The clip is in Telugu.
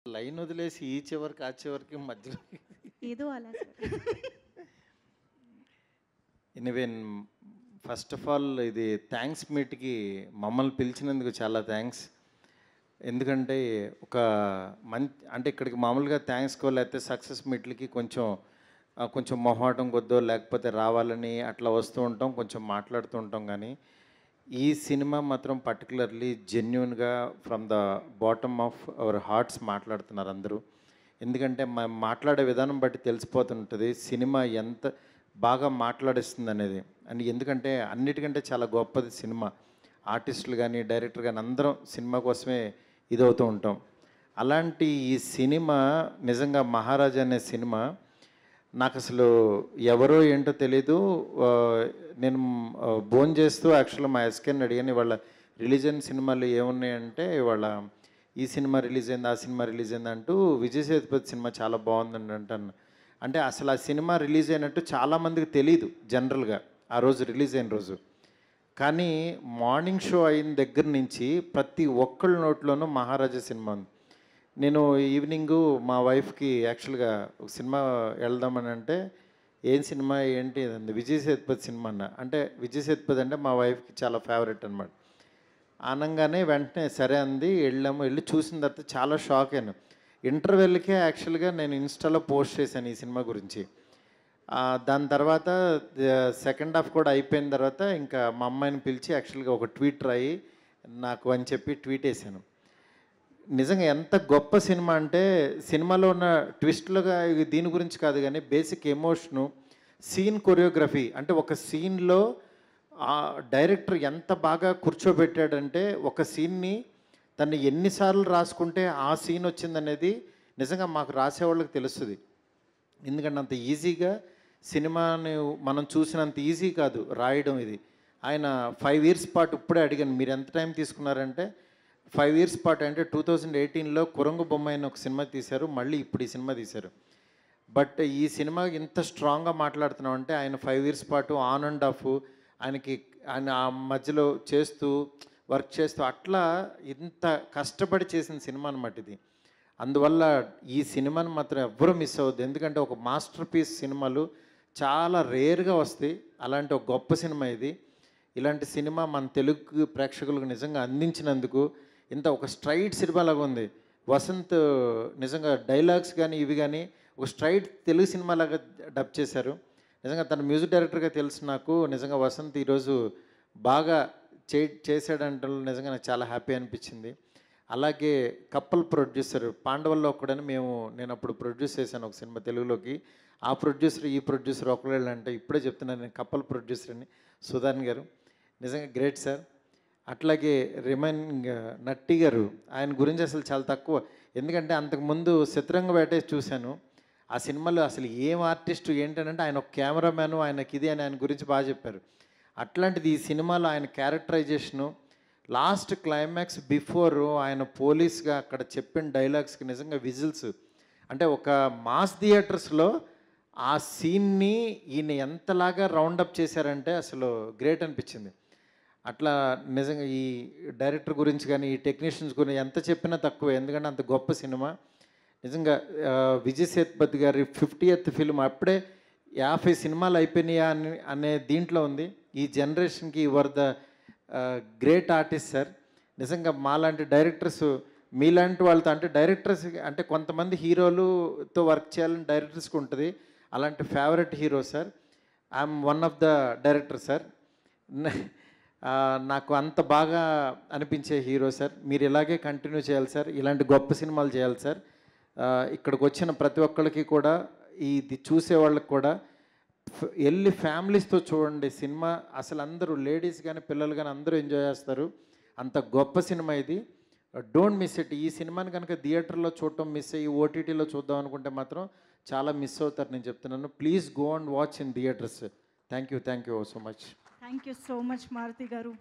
లైన్ వదిలేసి ఈ చివరికి, ఆ చివరికి మధ్యలో ఏదో అలా sir. Anyway first of all ఇది థ్యాంక్స్ మీట్‌కి మమ్మల్ని పిలిచినందుకు చాలా థ్యాంక్స్. ఎందుకంటే ఒక అంటే ఇక్కడికి మామూలుగా థ్యాంక్స్‌కో లేకపోతే సక్సెస్ మీట్‌లకి కొంచెం మొహమాటం కొద్దో లేకపోతే రావాలని అట్లా వస్తూ ఉంటాం. కొంచెం మాట్లాడుతూ ఉంటాం కానీ, ఈ సినిమా మాత్రం పర్టికులర్లీ జెన్యూన్‌గా from the bottom of our hearts మాట్లాడుతున్నారు అందరూ. ఎందుకంటే మనం మాట్లాడే విధానం బట్టి తెలిసిపోతుంటుంది సినిమా ఎంత బాగా మాట్లాడిస్తుందనేది. అండ్ ఎందుకంటే అన్నిటికంటే చాలా గొప్పది సినిమా. ఆర్టిస్టులు కానీ, డైరెక్టర్ కానీ అందరం సినిమా కోసమే ఇదవుతూ ఉంటాం. అలాంటి ఈ సినిమా నిజంగా 'మహారాజా' అనే సినిమా నాకసలు ఎవరో ఏంటో తెలీదు. నేను భోంచేస్తూ యాక్చువల్‌గా మా ఎస్‌కేని అడిగాను, ఇవాళ రిలీజ్ అయిన సినిమాలు ఏమున్నాయంటే, ఇవాళ ఈ సినిమా రిలీజ్ అయింది, ఆ సినిమా రిలీజ్ అయింది అంటూ విజయ్ సేతుపతి సినిమా చాలా బాగుందండి అంటాను. అంటే అసలు ఆ సినిమా రిలీజ్ అయినట్టు చాలామందికి తెలీదు జనరల్‌గా ఆ రోజు రిలీజ్ అయిన రోజు. కానీ మార్నింగ్ షో అయిన దగ్గర నుంచి ప్రతి ఒక్కళ్ళ నోట్లోనూ 'మహారాజా' సినిమా ఉంది. నేను ఈవినింగు మా వైఫ్‌కి యాక్చువల్‌గా ఒక సినిమా వెళ్దామని అంటే, ఏం సినిమా ఏంటి అంది. విజయ్ సేతుపతి సినిమా అన్న. అంటే విజయ్ సేతుపతి అంటే మా వైఫ్‌కి చాలా ఫేవరెట్ అనమాట. అనంగానే వెంటనే సరే అంది. వెళ్ళాము. వెళ్ళి చూసిన తర్వాత చాలా షాక్ అయ్యాను. ఇంటర్వెల్‌కే యాక్చువల్‌గా నేను ఇన్‌స్టాలో పోస్ట్ చేశాను ఈ సినిమా గురించి. దాని తర్వాత సెకండ్ హాఫ్ కూడా అయిపోయిన తర్వాత ఇంకా మా అమ్మాయిని పిలిచి యాక్చువల్‌గా ఒక ట్వీట్ రాయి నాకు అని చెప్పి ట్వీట్ వేసాను. నిజంగా ఎంత గొప్ప సినిమా అంటే, సినిమాలో ఉన్న ట్విస్ట్లుగా దీని గురించి కాదు కానీ బేసిక్ ఎమోషను, సీన్ కొరియోగ్రఫీ అంటే ఒక సీన్‌లో డైరెక్టర్ ఎంత బాగా కూర్చోబెట్టాడంటే, ఒక సీన్‌ని తను ఎన్నిసార్లు రాసుకుంటే ఆ సీన్ వచ్చిందనేది నిజంగా మాకు రాసేవాళ్ళకి తెలుస్తుంది. ఎందుకంటే అంత ఈజీగా సినిమాని మనం చూసినంత ఈజీ కాదు రాయడం ఇది. ఆయన 5 ఇయర్స్ పాటు ఇప్పుడే అడిగాను, మీరు ఎంత టైం తీసుకున్నారంటే 5 ఇయర్స్ పాటు అంటే 2018లో 'కురంగు బొమ్మ' అని ఒక సినిమా తీశారు. మళ్ళీ ఇప్పుడు ఈ సినిమా తీశారు. బట్ ఈ సినిమా ఇంత స్ట్రాంగ్‌గా మాట్లాడుతున్నామంటే ఆయన 5 ఇయర్స్ పాటు ఆన్ అండ్ ఆఫ్ ఆయన ఆ మధ్యలో వర్క్ చేస్తూ అట్లా ఇంత కష్టపడి చేసిన సినిమా అనమాట ఇది. అందువల్ల ఈ సినిమాని మాత్రం ఎవ్వరూ మిస్ అవ్వద్దు. ఎందుకంటే ఒక మాస్టర్ పీస్ సినిమాలు చాలా రేర్‌గా వస్తాయి. అలాంటి ఒక గొప్ప సినిమా ఇది. ఇలాంటి సినిమా మన తెలుగు ప్రేక్షకులకు నిజంగా అందించినందుకు ఇంత ఒక స్ట్రైట్ సినిమాలాగా ఉంది. వసంత్ నిజంగా డైలాగ్స్ కానీ ఇవి కానీ ఒక స్ట్రైట్ తెలుగు సినిమాలాగా డబ్ చేశారు. నిజంగా తన మ్యూజిక్ డైరెక్టర్గా తెలుసు నాకు. నిజంగా వసంత్ ఈరోజు బాగా చేశాడంటే నిజంగా నాకు చాలా హ్యాపీ అనిపించింది. అలాగే కప్పల్ ప్రొడ్యూసర్ పాండవుల్లో ఒక్కడని నేను అప్పుడు ప్రొడ్యూస్ చేశాను ఒక సినిమా తెలుగులోకి. ఆ ప్రొడ్యూసర్ ఈ ప్రొడ్యూసర్ ఒకళ్ళంటే ఇప్పుడే చెప్తున్నాను, నేను కప్పల్ ప్రొడ్యూసర్ అని సుధాన్ గారు. నిజంగా గ్రేట్ సార్. అట్లాగే రిమైనింగ్ నట్టి గారు, ఆయన గురించి అసలు చాలా తక్కువ. ఎందుకంటే అంతకుముందు 'శతరంగ వేట' చూశాను. ఆ సినిమాలో అసలు ఏం ఆర్టిస్టు ఏంటనంటే ఆయన ఒక కెమెరామ్యాను, ఆయనకి ఇది అని ఆయన గురించి బాగా చెప్పారు. అట్లాంటిది ఈ సినిమాలో ఆయన క్యారెక్టరైజేషను, లాస్ట్ క్లైమాక్స్ బిఫోరు ఆయన పోలీస్గా అక్కడ చెప్పిన డైలాగ్స్కి నిజంగా విజిల్స్. అంటే ఒక మాస్ థియేటర్స్లో ఆ సీన్ని ఈయన ఎంతలాగా రౌండప్ చేశారంటే అసలు గ్రేట్ అనిపించింది. అట్లా నిజంగా ఈ డైరెక్టర్ గురించి కానీ, ఈ టెక్నీషియన్స్ గురించి ఎంత చెప్పినా తక్కువే. ఎందుకంటే అంత గొప్ప సినిమా. నిజంగా విజయ్ సేతుపతి గారి 50th ఫిల్మ్ అప్పుడే 50 సినిమాలు అయిపోయినాయా అనే దీంట్లో ఉంది. ఈ జనరేషన్‌కి you are the great artist sir. నిజంగా మాలాంటి డైరెక్టర్స్ మీలాంటి వాళ్ళతో అంటే డైరెక్టర్స్ అంటే కొంతమంది హీరోలుతో వర్క్ చేయాలని డైరెక్టర్స్‌కి ఉంటుంది. అలాంటి favourite hero sir. I'm one of the director sir. నాకు అంత బాగా అనిపించే హీరో సార్. మీరు ఇలాగే కంటిన్యూ చేయాలి సార్. ఇలాంటి గొప్ప సినిమాలు చేయాలి సార్. ఇక్కడికి వచ్చిన ప్రతి ఒక్కళ్ళకి కూడా, ఇది చూసేవాళ్ళకి కూడా వెళ్ళి ఫ్యామిలీస్తో చూడండి సినిమా. అసలు అందరూ లేడీస్ కానీ పిల్లలు కానీ అందరూ ఎంజాయ్ చేస్తారు. అంత గొప్ప సినిమా ఇది. Don't miss it. ఈ సినిమాని కనుక థియేటర్లో చూడటం మిస్ అయ్యి ఓటీటీలో చూద్దాం అనుకుంటే మాత్రం చాలా మిస్ అవుతారు నేను చెప్తున్నాను. Please go and watch in theatres. Thank you so much. Thank you so much Maruti గారు.